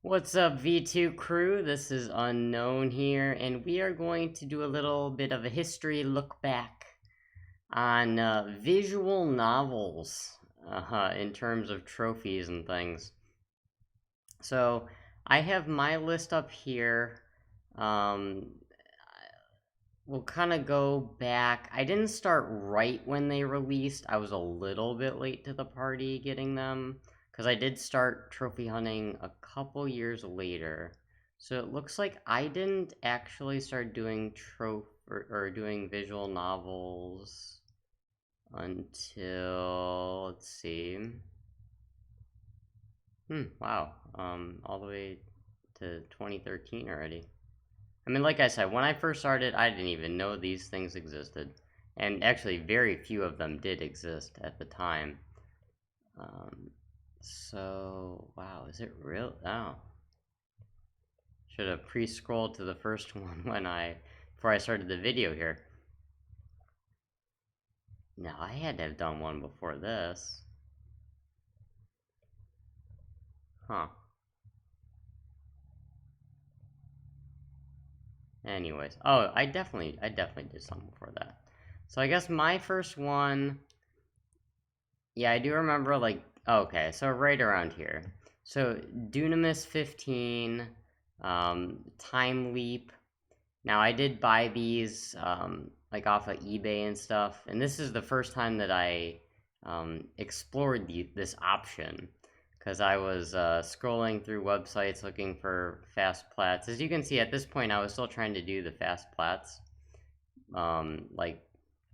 What's up, V2 crew? This is Unknown here, and we are going to do a little bit of a history look back on visual novels in terms of trophies and things. So, I have my list up here. Um, we'll kind of go back. I didn't start right when they released, I was a little bit late to the party getting them because I did start trophy hunting a couple years later. So it looks like I didn't actually start doing or doing visual novels until, let's see. Wow. All the way to 2013 already. I mean, like I said, when I first started, I didn't even know these things existed. And actually, very few of them did exist at the time. Um, wow, is it real? Oh. Should have pre-scrolled to the first one before I started the video here. No, I had to have done one before this. Huh. Anyways, oh, I definitely did something before that. So I guess my first one, yeah, I do remember like, okay, so right around here. So Dunamis 15, Time Leap. Now I did buy these like off of eBay and stuff, and this is the first time that I explored this option because I was scrolling through websites looking for fast plats. As you can see, at this point, I was still trying to do the fast plats. Like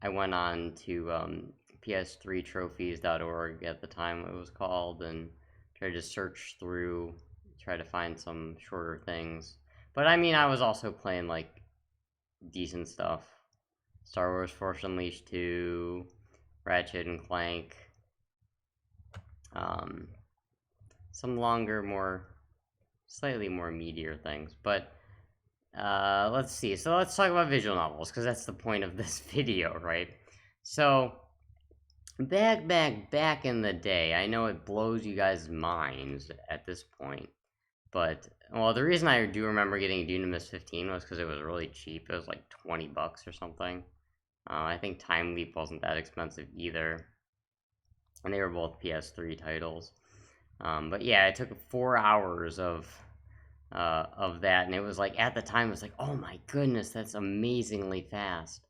I went on to ps3trophies.org at the time it was called, and tried to search through, try to find some shorter things. But I mean, I was also playing like decent stuff. Star Wars Force Unleashed 2, Ratchet and Clank, um, some longer, slightly more meatier things. But let's see. So let's talk about visual novels because that's the point of this video, right? So back in the day, I know it blows you guys' minds at this point, but well, the reason I do remember getting Dunamis 15 was because it was really cheap. It was like $20 or something. I think Time Leap wasn't that expensive either, and they were both PS3 titles. But yeah, it took 4 hours of that, and it was like at the time it was like, oh my goodness, that's amazingly fast,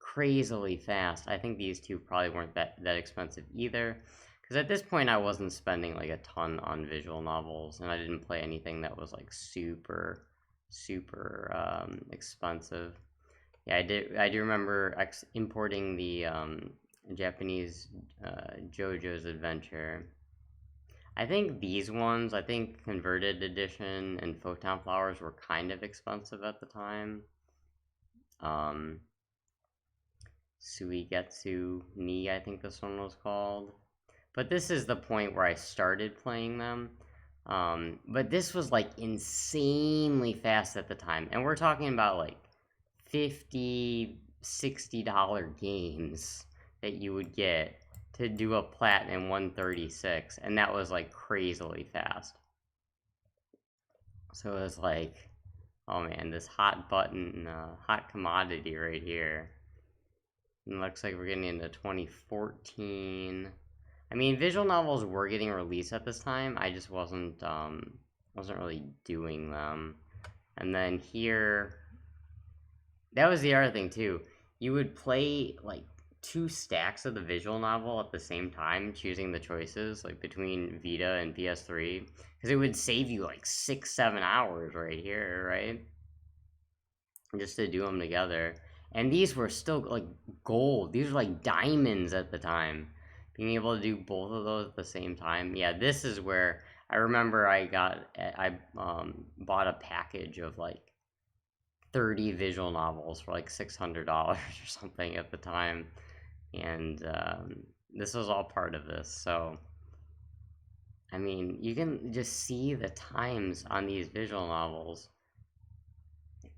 crazily fast. I think these two probably weren't that expensive either, because at this point I wasn't spending like a ton on visual novels, and I didn't play anything that was like super expensive. Yeah, I do remember importing the Japanese JoJo's Adventure. I think these ones, I think Converted Edition and Photon Flowers were kind of expensive at the time. Um, Suigetsu Ni, I think this one was called. But this is the point where I started playing them. But this was like insanely fast at the time. And we're talking about like 50, $60 games that you would get to do a plat in 136, and that was like crazily fast. So it was like, oh man, this hot button, hot commodity right here. And it looks like we're getting into 2014. I mean, visual novels were getting released at this time. I just wasn't really doing them. And then here, that was the other thing too. You would play like two stacks of the visual novel at the same time, choosing the choices like between Vita and PS3, because it would save you like 6, 7 hours right here, right? Just to do them together. And these were still like gold. These were like diamonds at the time. Being able to do both of those at the same time. Yeah, this is where I remember I bought a package of like 30 visual novels for like $600 or something at the time, and this was all part of this. So I mean, you can just see the times on these visual novels,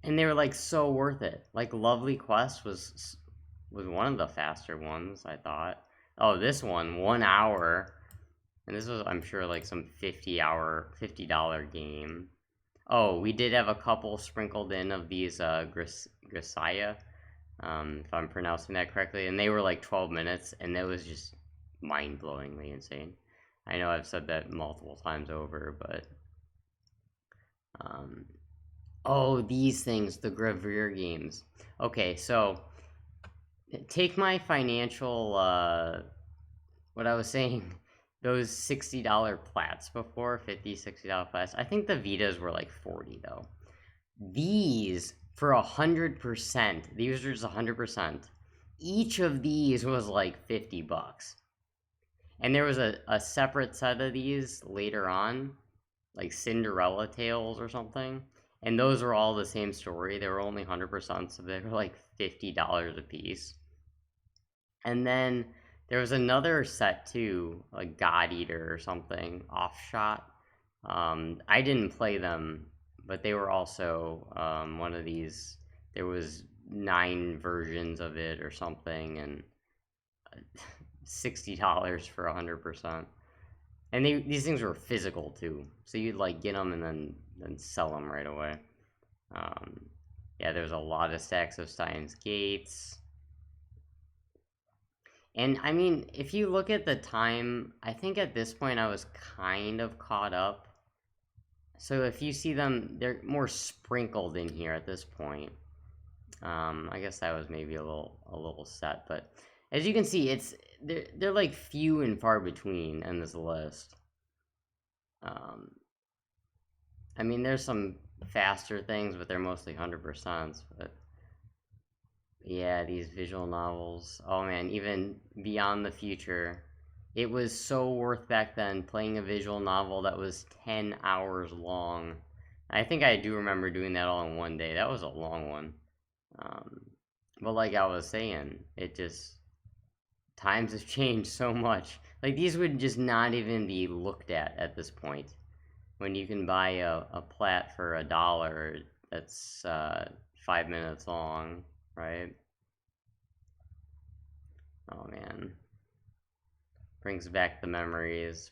and they were like so worth it. Like Lovely Quest was one of the faster ones, I thought. Oh, this one, 1 hour. And this was, I'm sure, like some $50 game. Oh, we did have a couple sprinkled in of these Grisaya, if I'm pronouncing that correctly, and they were like 12 minutes, and that was just mind-blowingly insane. I know I've said that multiple times over, but oh, these things, the Gravure games. Okay, so take my financial what I was saying, those $60 plats before, $50, $60 plats. I think the Vitas were like 40 though. These for 100%, these are just 100%. Each of these was like $50. And there was a separate set of these later on, like Cinderella Tales or something. And those were all the same story. They were only 100%, so they were like $50 a piece. And then there was another set too, like God Eater or something, Offshot. I didn't play them, but they were also one of these. There was 9 versions of it or something, and $60 for 100%. And these things were physical too, so you'd like get them and then sell them right away. Yeah, there's a lot of stacks of Steins Gates. And I mean, if you look at the time, I think at this point I was kind of caught up. So if you see them, they're more sprinkled in here at this point. I guess that was maybe a little set, but as you can see, they're like few and far between in this list. I mean, there's some faster things, but they're mostly 100%. But yeah, these visual novels. Oh man, even Beyond the Future. It was so worth back then playing a visual novel that was 10 hours long. I think I do remember doing that all in one day. That was a long one. But like I was saying, it just, times have changed so much. Like these would just not even be looked at this point. When you can buy a plat for $1 that's 5 minutes long, right? Oh man. Brings back the memories.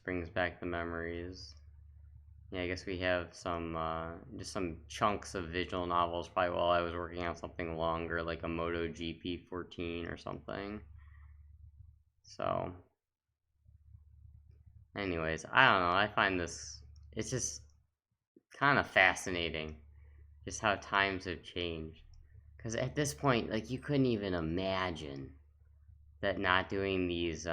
Yeah, I guess we have some, just some chunks of visual novels, probably while I was working on something longer, like a MotoGP 14 or something. So, anyways, I don't know. I find this, it's just kind of fascinating, just how times have changed. Because at this point, like, you couldn't even imagine that not doing these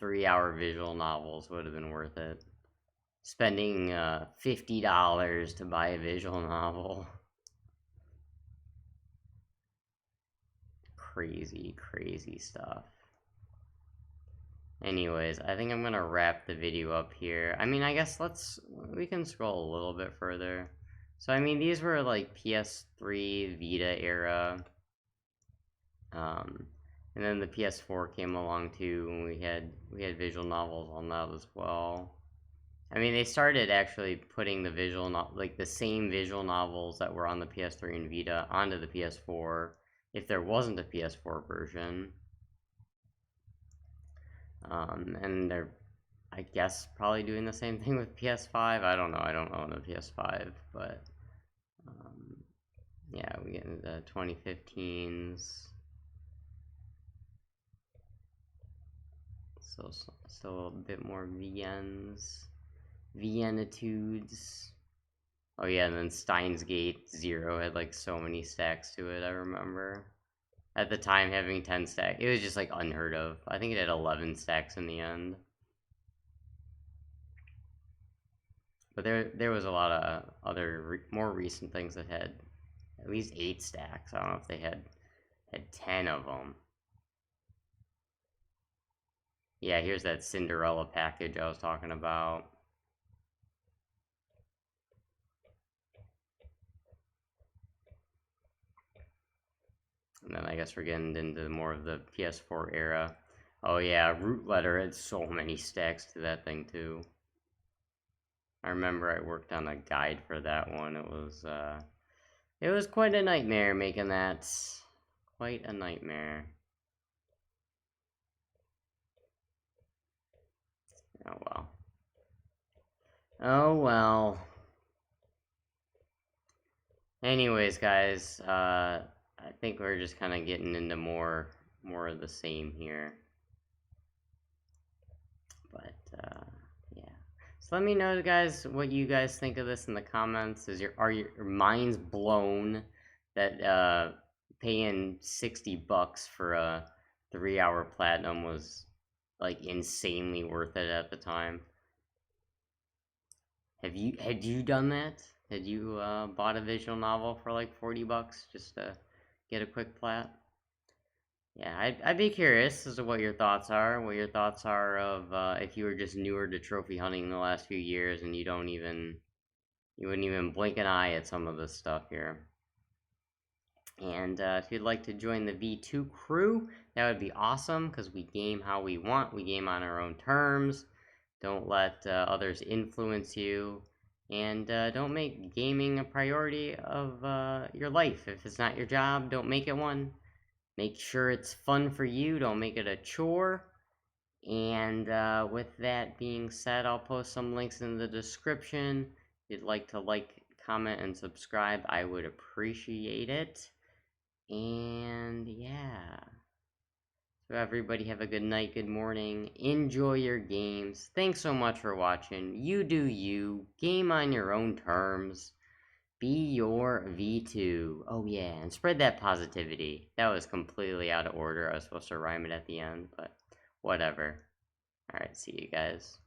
3-hour visual novels would have been worth it. Spending $50 to buy a visual novel. Crazy stuff. Anyways, I think I'm gonna wrap the video up here. I mean, I guess we can scroll a little bit further. So I mean, these were like PS3 Vita era. And then the PS4 came along too, and we had visual novels on that as well. I mean, they started actually putting the like the same visual novels that were on the PS3 and Vita onto the PS4, if there wasn't a PS4 version. And they're, I guess, probably doing the same thing with PS5. I don't know. I don't own a PS5, but yeah, we get into the 2015s. So still a bit more Vienitudes. Oh yeah, and then Steins Gate Zero had like so many stacks to it, I remember. At the time, having 10 stacks, it was just like unheard of. I think it had 11 stacks in the end. But there was a lot of other more recent things that had at least 8 stacks. I don't know if they had 10 of them. Yeah, here's that Cinderella package I was talking about. And then I guess we're getting into more of the PS4 era. Oh yeah, Root Letter had so many stacks to that thing too. I remember I worked on a guide for that one. It was quite a nightmare making that. Quite a nightmare. Oh well. Oh well. Anyways, guys, I think we're just kind of getting into more of the same here. But yeah. So let me know, guys, what you guys think of this in the comments. Are your minds blown that paying $60 for a 3-hour platinum was like insanely worth it at the time? Had you done that? Had you bought a visual novel for like $40 just to get a quick plat? Yeah, I'd be curious as to what your thoughts are. What your thoughts are of if you were just newer to trophy hunting in the last few years and you wouldn't even blink an eye at some of this stuff here. And if you'd like to join the V2 crew, that would be awesome because we game how we want. We game on our own terms. Don't let others influence you. And don't make gaming a priority of your life. If it's not your job, don't make it one. Make sure it's fun for you. Don't make it a chore. And with that being said, I'll post some links in the description. If you'd like to comment, and subscribe, I would appreciate it. And yeah. So everybody have a good night, good morning. Enjoy your games. Thanks so much for watching. You do you. Game on your own terms. Be your V2. Oh yeah, and spread that positivity. That was completely out of order. I was supposed to rhyme it at the end, but whatever. Alright, see you guys.